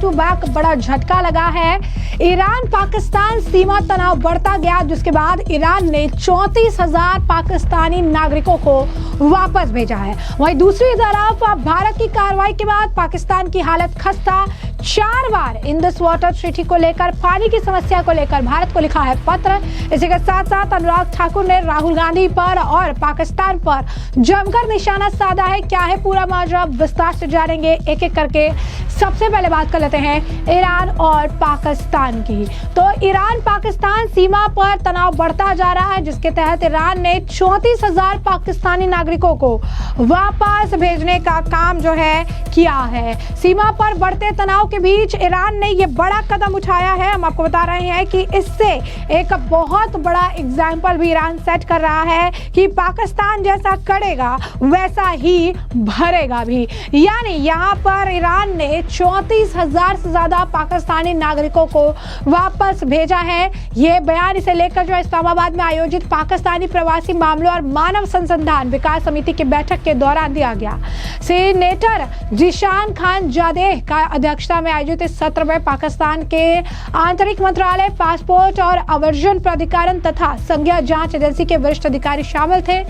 To back बड़ा झटका लगा है। ईरान पाकिस्तान सीमा तनाव बढ़ता गया, जिसके बाद ईरान ने 34,000 पाकिस्तानी नागरिकों को वापस भेजा है। वहीं दूसरी तरफ भारत की कार्रवाई के बाद पाकिस्तान की हालत खस्ता। 4 बार इंडस वाटर ट्रीटी को लेकर, पानी की समस्या को लेकर भारत को लिखा है पत्र। इसी के साथ साथ अनुराग ठाकुर ने राहुल गांधी पर और पाकिस्तान पर जमकर निशाना साधा है। क्या है पूरा माजरा, विस्तार से जानेंगे एक एक करके। सबसे पहले बात कर लेते हैं ईरान और पाकिस्तान की। तो ईरान पाकिस्तान सीमा पर तनाव बढ़ता जा रहा है, जिसके तहत ईरान ने 34,000 पाकिस्तानी नागरिकों को वापस भेजने का काम जो है किया है। सीमा पर बढ़ते तनाव के बीच ईरान ने ये बड़ा कदम उठाया है। हम आपको बता रहे हैं कि इससे एक बहुत बड़ा एग्जाम्पल भी ईरान सेट कर रहा है कि पाकिस्तान जैसा करेगा वैसा ही भरेगा भी। यानी यहाँ पर ईरान ने 34,000 से ज्यादा पाकिस्तानी नागरिकों को वापस भेजा है। ये बयान इसे लेकर जो इस्लामाबाद में आयोजित पाकिस्तानी प्रवासी मामलों और मानव संसाधन विकास समिति की बैठक के दौरान दिया गया। सीनेटर जिशान खान जादेह का अध्यक्षता में आयोजित इस सत्र में पाकिस्तान के आंतरिक मंत्रालय, पासपोर्ट और आवर्जन प्राधिकरण तथा संघीय जांच एजेंसी के वरिष्ठ अधिकारी शामिल थे।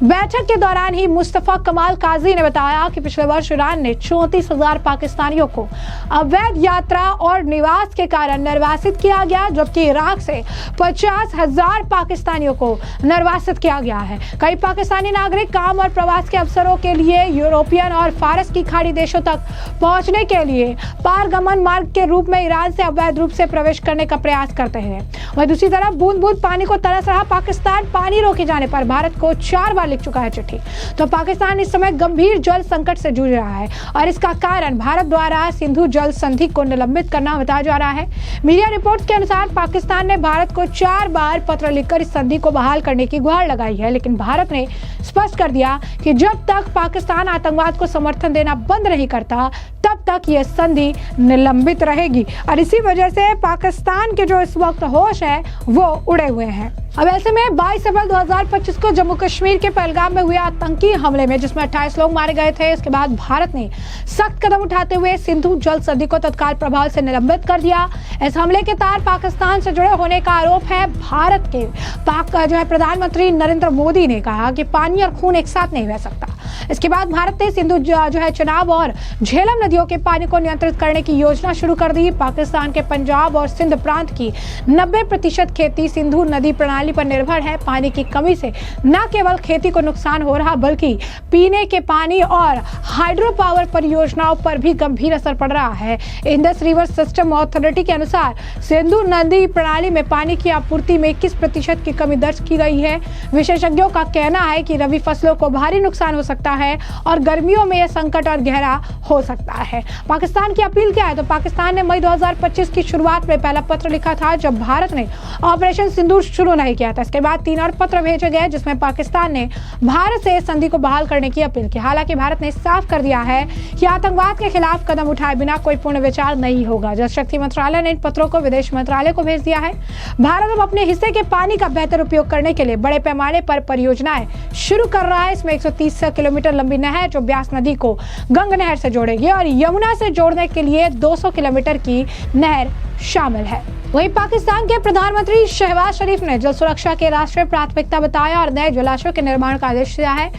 बैठक के दौरान ही मुस्तफा कमाल काजी ने बताया कि पिछले वर्ष ईरान ने 34,000 पाकिस्तानियों को अवैध यात्रा और निवास के कारण निर्वासित किया गया, जबकि इराक से 50,000 पाकिस्तानियों को निर्वासित किया गया है। कई पाकिस्तानी नागरिक काम और प्रवास के अवसरों के लिए यूरोपियन और फारस की खाड़ी देशों तक पहुंचने के लिए पारगमन मार्ग के रूप में ईरान से अवैध रूप से प्रवेश करने का प्रयास करते हैं। वहीं दूसरी तरफ बूंद बूंद पानी को तरस रहा पाकिस्तान, पानी रोके जाने पर भारत को 4 बार लिख चुका है चिट्ठी। तो पाकिस्तान इस समय गंभीर जल संकट से जूझ रहा है और इसका कारण भारत द्वारा सिंधु जल संधि को निलंबित करना बताया जा रहा है। मीडिया रिपोर्ट के अनुसार पाकिस्तान ने भारत को 4 बार पत्र लिखकर इस संधि को बहाल करने की गुहार लगाई है, लेकिन भारत ने स्पष्ट कर दिया कि जब तक पाकिस्तान आतंकवाद को समर्थन देना बंद नहीं करता तब तक यह संधि निलंबित रहेगी। और इसी वजह से पाकिस्तान के जो इस वक्त होश है वो उड़े हुए हैं। अब ऐसे में 22 अप्रैल 2025 को जम्मू कश्मीर के पहलगाम में हुए आतंकी हमले में जिसमें 28 लोग मारे गए थे, इसके बाद भारत ने सख्त कदम उठाते हुए सिंधु जल संधि को तत्काल प्रभाव से निलंबित कर दिया। इस हमले के तार पाकिस्तान से जुड़े होने का आरोप है। भारत के जो है प्रधानमंत्री नरेंद्र मोदी ने कहा कि पानी और खून एक साथ नहीं बह सकता। इसके बाद भारत ने सिंधु जो है चनाब और झेलम नदियों के पानी को नियंत्रित करने की योजना शुरू कर दी। पाकिस्तान के पंजाब और सिंध प्रांत की 90% खेती सिंधु नदी प्रणाली पर निर्भर है। पानी की कमी से न केवल खेती को नुकसान हो रहा बल्कि पीने के पानी और हाइड्रो पावर परियोजनाओं पर भी गंभीर असर पड़ रहा है। इंडस रिवर सिस्टम अथॉरिटी के अनुसार सिंधु नदी प्रणाली में पानी की आपूर्ति में 21% की कमी दर्ज की गई है। विशेषज्ञों का कहना है कि रबी फसलों को भारी नुकसान हो सकता है और गर्मियों में यह संकट और गहरा हो सकता है। पाकिस्तान की अपील क्या है? तो पाकिस्तान ने मई 2025 की शुरुआत में पहला पत्र लिखा था जब भारत ने ऑपरेशन सिंदूर शुरू नहीं किया था। इसके बाद 3 और पत्र भेजे गए जिसमें पाकिस्तान ने भारत से संधि को बहाल करने की अपील की। हालांकि भारत ने साफ कर दिया है कि आतंकवाद के खिलाफ कदम उठाए बिना कोई पूर्ण विचार नहीं होगा। जल शक्ति मंत्रालय ने इन पत्रों को विदेश मंत्रालय को भेज दिया है। भारत अब अपने हिस्से के पानी का बेहतर उपयोग करने के लिए बड़े पैमाने पर परियोजनाएं शुरू कर रहा है। इसमें 130 किलोमीटर लंबी नहर जो ब्यास नदी को गंगा नहर से जोड़ेगी और यमुना से जोड़ने के लिए 200 किलोमीटर की नहर शामिल है। वहीं पाकिस्तान के प्रधानमंत्री शहबाज शरीफ ने जल सुरक्षा के राष्ट्रीय प्राथमिकता बताया और नए जलाशयों के निर्माण का आदेश दिया है।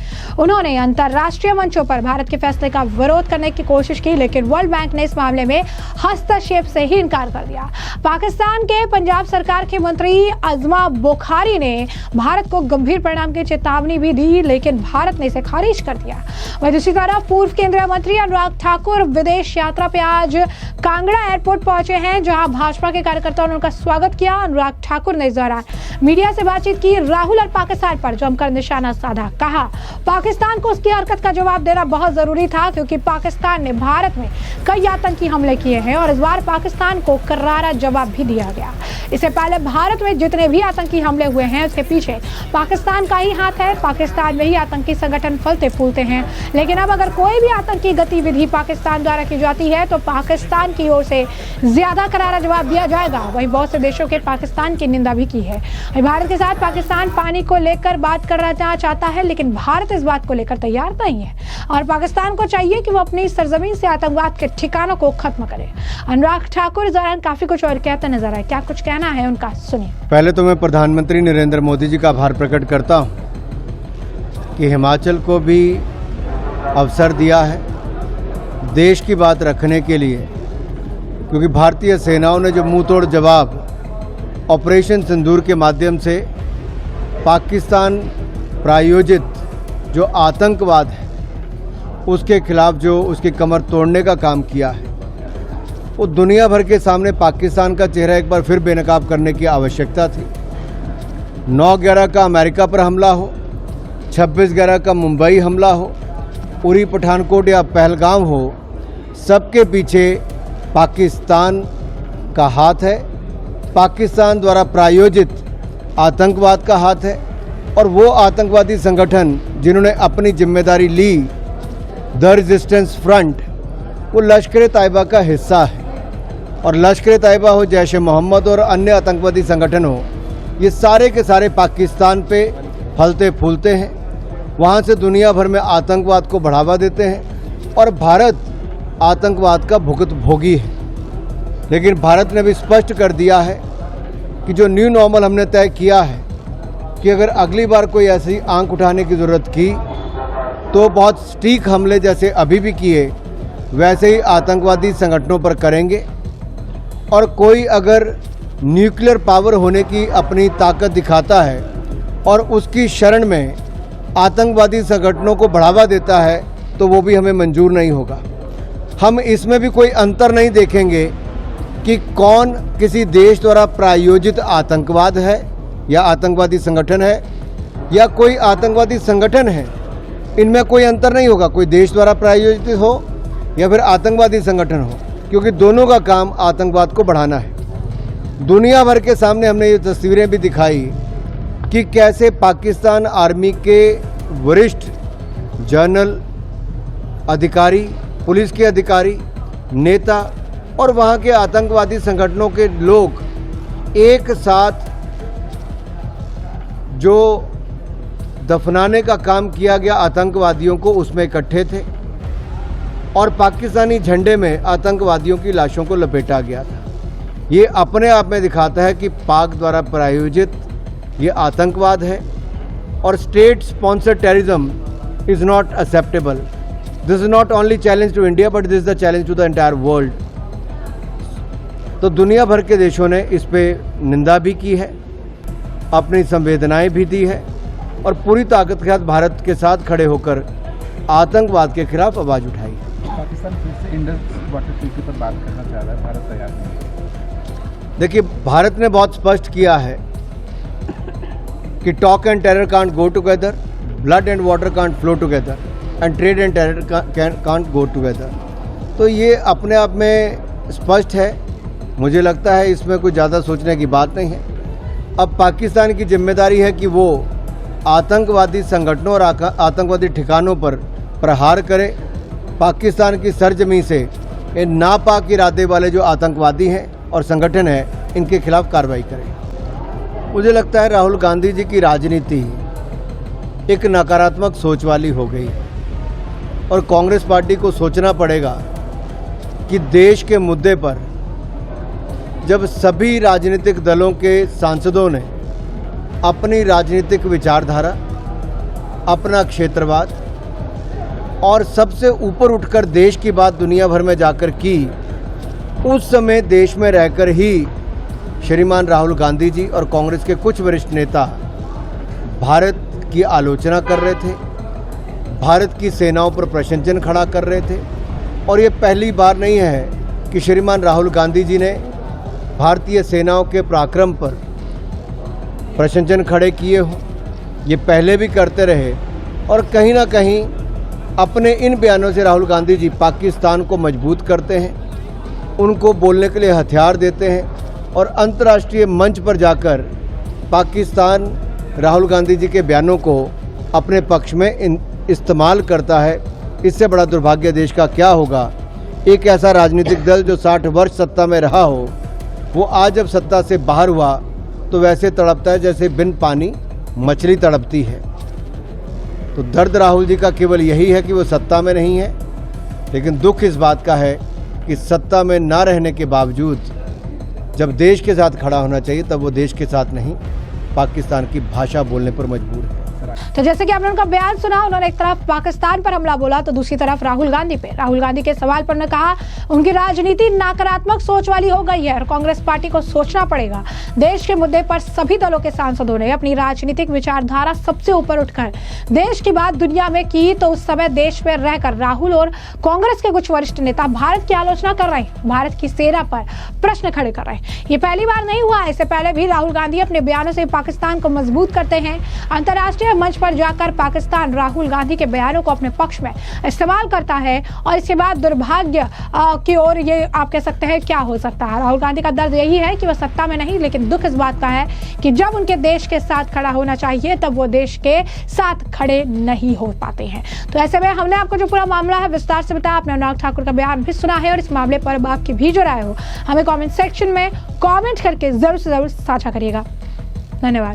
उन्होंने अंतर्राष्ट्रीय मंचों पर भारत के फैसले का विरोध करने की कोशिश की, लेकिन वर्ल्ड बैंक ने इस मामले में हस्तक्षेप से ही इनकार कर दिया। पाकिस्तान के पंजाब सरकार के मंत्री अजमा बुखारी ने भारत को गंभीर परिणाम की चेतावनी भी दी, लेकिन भारत ने इसे खारिज कर दिया। वहीं दूसरी तरफ पूर्व केंद्रीय मंत्री अनुराग ठाकुर विदेश यात्रा पे आज कांगड़ा एयरपोर्ट पहुंचे हैं, जहां भाजपा के कार्यकर्ताओं ने उनका स्वागत किया। अनुराग ठाकुर ने इस दौरान मीडिया से बातचीत की। राहुल और पाकिस्तान पर जमकर निशाना साधा। कहा पाकिस्तान को उसकी हरकत का जवाब देना बहुत जरूरी था क्योंकि पाकिस्तान ने भारत में कई आतंकी हमले किए हैं और इस बार पाकिस्तान को करारा जवाब भी दिया गया। इससे पहले भारत में जितने भी आतंकी हमले हुए हैं उसके पीछे पाकिस्तान का ही हाथ है। पाकिस्तान में ही आतंकी संगठन फलते फूलते हैं, लेकिन अब अगर कोई भी आतंकी गतिविधि पाकिस्तान द्वारा की जाती है तो पाकिस्तान की ओर से ज्यादा करारा जवाब दिया जाएगा। वहीं बहुत से देशों के पाकिस्तान की निंदा भी की है। वहीं भारत के साथ पाकिस्तान पानी को लेकर बात करना चाहता है, लेकिन भारत इस बात को लेकर तैयार नहीं है और पाकिस्तान को चाहिए कि वो अपनी सरजमीन से आतंकवाद के ठिकानों को खत्म करे। अनुराग ठाकुर इस दौरान काफी कुछ और कहते नजर आए, क्या कुछ कहना है उनका, सुनिए। पहले तो मैं प्रधानमंत्री नरेंद्र मोदी जी का आभार प्रकट करता हूं कि हिमाचल को भी अवसर दिया है देश की बात रखने के लिए, क्योंकि भारतीय सेनाओं ने जो मुंह तोड़ जवाब ऑपरेशन सिंदूर के माध्यम से पाकिस्तान प्रायोजित जो आतंकवाद है उसके खिलाफ जो उसकी कमर तोड़ने का काम किया है, वो दुनिया भर के सामने पाकिस्तान का चेहरा एक बार फिर बेनकाब करने की आवश्यकता थी। 9/11 का अमेरिका पर हमला हो, 26/11 का मुंबई हमला हो, उरी पठानकोट या पहलगाम हो, सबके पीछे पाकिस्तान का हाथ है, पाकिस्तान द्वारा प्रायोजित आतंकवाद का हाथ है। और वो आतंकवादी संगठन जिन्होंने अपनी जिम्मेदारी ली, द रेजिस्टेंस फ्रंट, वो लश्कर तैयबा का हिस्सा है। और लश्कर तैयबा हो, जैश ए मोहम्मद और अन्य आतंकवादी संगठन हो, ये सारे के सारे पाकिस्तान पे फलते फूलते हैं, वहाँ से दुनिया भर में आतंकवाद को बढ़ावा देते हैं और भारत आतंकवाद का भुगत भोगी है। लेकिन भारत ने भी स्पष्ट कर दिया है कि जो न्यू नॉर्मल हमने तय किया है कि अगर अगली बार कोई ऐसी आंख उठाने की ज़रूरत की तो बहुत सटीक हमले जैसे अभी भी किए वैसे ही आतंकवादी संगठनों पर करेंगे। और कोई अगर न्यूक्लियर पावर होने की अपनी ताकत दिखाता है और उसकी शरण में आतंकवादी संगठनों को बढ़ावा देता है तो वो भी हमें मंजूर नहीं होगा। हम इसमें भी कोई अंतर नहीं देखेंगे कि कौन किसी देश द्वारा प्रायोजित आतंकवाद है या आतंकवादी संगठन है या कोई आतंकवादी संगठन है, इनमें कोई अंतर नहीं होगा, कोई देश द्वारा प्रायोजित हो या फिर आतंकवादी संगठन हो, क्योंकि दोनों का काम आतंकवाद को बढ़ाना है। दुनिया भर के सामने हमने ये तस्वीरें भी दिखाई कि कैसे पाकिस्तान आर्मी के वरिष्ठ जनरल अधिकारी, पुलिस के अधिकारी, नेता और वहाँ के आतंकवादी संगठनों के लोग एक साथ जो दफनाने का काम किया गया आतंकवादियों को, उसमें इकट्ठे थे और पाकिस्तानी झंडे में आतंकवादियों की लाशों को लपेटा गया था। ये अपने आप में दिखाता है कि पाक द्वारा प्रायोजित ये आतंकवाद है और state sponsored terrorism is not acceptable. This is not only challenge to India but this is the challenge to the entire world. तो दुनिया भर के देशों ने इस पे निंदा भी की है, अपनी संवेदनाएं भी दी है और पूरी ताकत के साथ भारत के साथ खड़े होकर आतंकवाद के खिलाफ आवाज़ उठाई। पाकिस्तान फिर से इंडस वाटर ट्रीटी पर बात करना चाह रहा है, भारत तैयार नहीं। देखिए, भारत ने बहुत स्पष्ट किया है कि talk and terror can't go together, blood and water can't flow together and trade and terror can't go together. तो ये अपने आप में स्पष्ट है। मुझे लगता है इसमें कुछ ज़्यादा सोचने की बात नहीं है। अब पाकिस्तान की जिम्मेदारी है कि वो आतंकवादी संगठनों और आतंकवादी ठिकानों पर प्रहार करे, पाकिस्तान की सरजमीं से इन नापाक इरादे वाले जो आतंकवादी हैं और संगठन हैं, इनके खिलाफ कार्रवाई करें। मुझे लगता है राहुल गांधी जी की राजनीति एक नकारात्मक सोच वाली हो गई और कांग्रेस पार्टी को सोचना पड़ेगा कि देश के मुद्दे पर जब सभी राजनीतिक दलों के सांसदों ने अपनी राजनीतिक विचारधारा, अपना क्षेत्रवाद और सबसे ऊपर उठकर देश की बात दुनिया भर में जाकर की, उस समय देश में रहकर ही श्रीमान राहुल गांधी जी और कांग्रेस के कुछ वरिष्ठ नेता भारत की आलोचना कर रहे थे, भारत की सेनाओं पर प्रशंसन खड़ा कर रहे थे। और ये पहली बार नहीं है कि श्रीमान राहुल गांधी जी ने भारतीय सेनाओं के पराक्रम पर प्रशंसन खड़े किए हों, ये पहले भी करते रहे। और कहीं ना कहीं अपने इन बयानों से राहुल गांधी जी पाकिस्तान को मजबूत करते हैं, उनको बोलने के लिए हथियार देते हैं और अंतर्राष्ट्रीय मंच पर जाकर पाकिस्तान राहुल गांधी जी के बयानों को अपने पक्ष में इस्तेमाल करता है। इससे बड़ा दुर्भाग्य देश का क्या होगा। एक ऐसा राजनीतिक दल जो 60 वर्ष सत्ता में रहा हो, वो आज जब सत्ता से बाहर हुआ तो वैसे तड़पता है जैसे बिन पानी मछली तड़पती है। तो दर्द राहुल जी का केवल यही है कि वो सत्ता में नहीं है, लेकिन दुख इस बात का है कि सत्ता में ना रहने के बावजूद जब देश के साथ खड़ा होना चाहिए तब वो देश के साथ नहीं, पाकिस्तान की भाषा बोलने पर मजबूर है। तो जैसे कि आपने उनका बयान सुना, उन्होंने एक तरफ पाकिस्तान पर हमला बोला तो दूसरी तरफ राहुल गांधी पे। राहुल गांधी के सवाल पर उन्होंने कहा उनकी राजनीति नकारात्मक सोच वाली हो गई है और कांग्रेस पार्टी को सोचना पड़ेगा। देश के मुद्दे पर सभी दलों के सांसदों ने अपनी राजनीतिक विचारधारा सबसे ऊपर उठकर देश की बात दुनिया में की, तो उस समय देश में रहकर राहुल और कांग्रेस के कुछ वरिष्ठ नेता भारत की आलोचना कर रहे हैं, भारत की सेना पर प्रश्न खड़े कर रहे हैं। ये पहली बार नहीं हुआ, इससे पहले भी राहुल गांधी अपने बयानों से पाकिस्तान को मजबूत करते हैं। अंतर्राष्ट्रीय मंच पर जाकर पाकिस्तान राहुल गांधी के बयानों को अपने पक्ष में इस्तेमाल करता है और इसके बाद दुर्भाग्य की ओर ये आप कह सकते हैं क्या हो सकता है। राहुल गांधी का दर्द यही है कि वह सत्ता में नहीं, लेकिन दुख इस बात का है कि जब उनके देश के साथ खड़ा होना चाहिए तब वो देश के साथ खड़े नहीं हो पाते हैं। तो ऐसे में हमने आपको जो पूरा मामला है विस्तार से बताया, आपने अनुराग ठाकुर का बयान भी सुना है और इस मामले पर आपकी भी जो राय हो हमें कॉमेंट सेक्शन में कॉमेंट करके जरूर से जरूर साझा करिएगा। धन्यवाद।